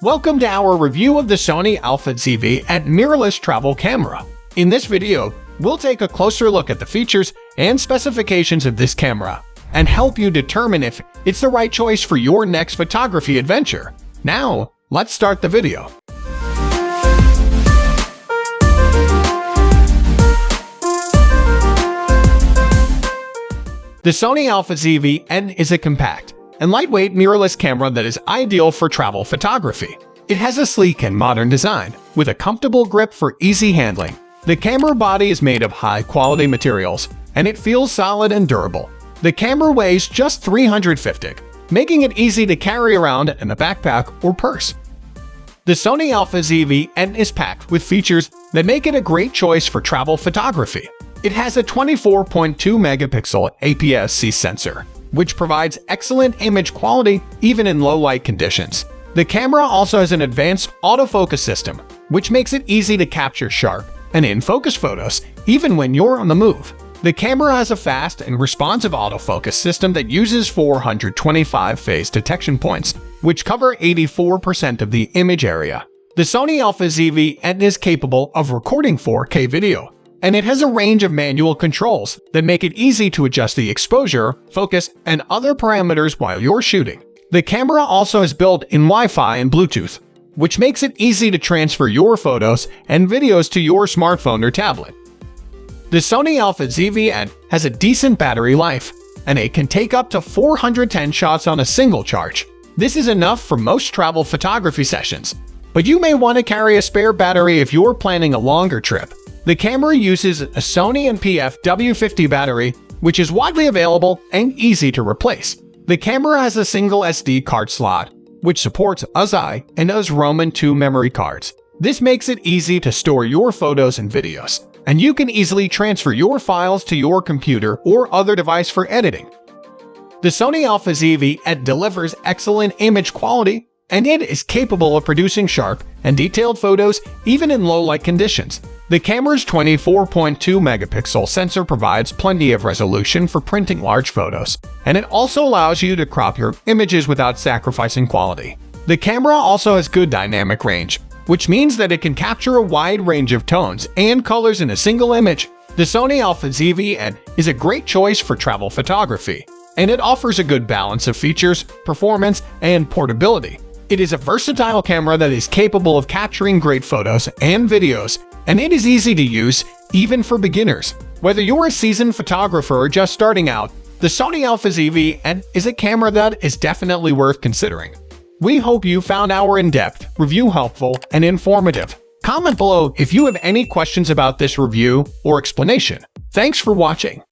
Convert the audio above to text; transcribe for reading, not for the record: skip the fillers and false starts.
Welcome to our review of the Sony Alpha ZV E10 Mirrorless travel camera. In this video, we'll take a closer look at the features and specifications of this camera and help you determine if it's the right choice for your next photography adventure. Now, let's start the video. The Sony Alpha ZV E10 is a compact and lightweight mirrorless camera that is ideal for travel photography. It has a sleek and modern design, with a comfortable grip for easy handling. The camera body is made of high-quality materials, and it feels solid and durable. The camera weighs just 350 grams, making it easy to carry around in a backpack or purse. The Sony Alpha ZV E10 is packed with features that make it a great choice for travel photography. It has a 24.2 megapixel APS-C sensor, which provides excellent image quality even in low-light conditions. The camera also has an advanced autofocus system, which makes it easy to capture sharp and in-focus photos even when you're on the move. The camera has a fast and responsive autofocus system that uses 425 phase detection points, which cover 84% of the image area. The Sony Alpha ZV E10 is capable of recording 4K video, and it has a range of manual controls that make it easy to adjust the exposure, focus, and other parameters while you're shooting. The camera also has built-in Wi-Fi and Bluetooth, which makes it easy to transfer your photos and videos to your smartphone or tablet. The Sony Alpha ZV E10 has a decent battery life, and it can take up to 410 shots on a single charge. This is enough for most travel photography sessions, but you may want to carry a spare battery if you're planning a longer trip. The camera uses a Sony W50 battery, which is widely available and easy to replace. The camera has a single SD card slot, which supports USI and Roman 2 memory cards. This makes it easy to store your photos and videos, and you can easily transfer your files to your computer or other device for editing. The Sony Alpha ZV E10 delivers excellent image quality, and it is capable of producing sharp and detailed photos even in low-light conditions. The camera's 24.2 megapixel sensor provides plenty of resolution for printing large photos, and it also allows you to crop your images without sacrificing quality. The camera also has good dynamic range, which means that it can capture a wide range of tones and colors in a single image. The Sony Alpha ZV E10 is a great choice for travel photography, and it offers a good balance of features, performance, and portability. It is a versatile camera that is capable of capturing great photos and videos, and it is easy to use even for beginners. Whether you're a seasoned photographer or just starting out, the Sony Alpha ZV E10 is a camera that is definitely worth considering. We hope you found our in-depth review helpful and informative. Comment below if you have any questions about this review or explanation. Thanks for watching.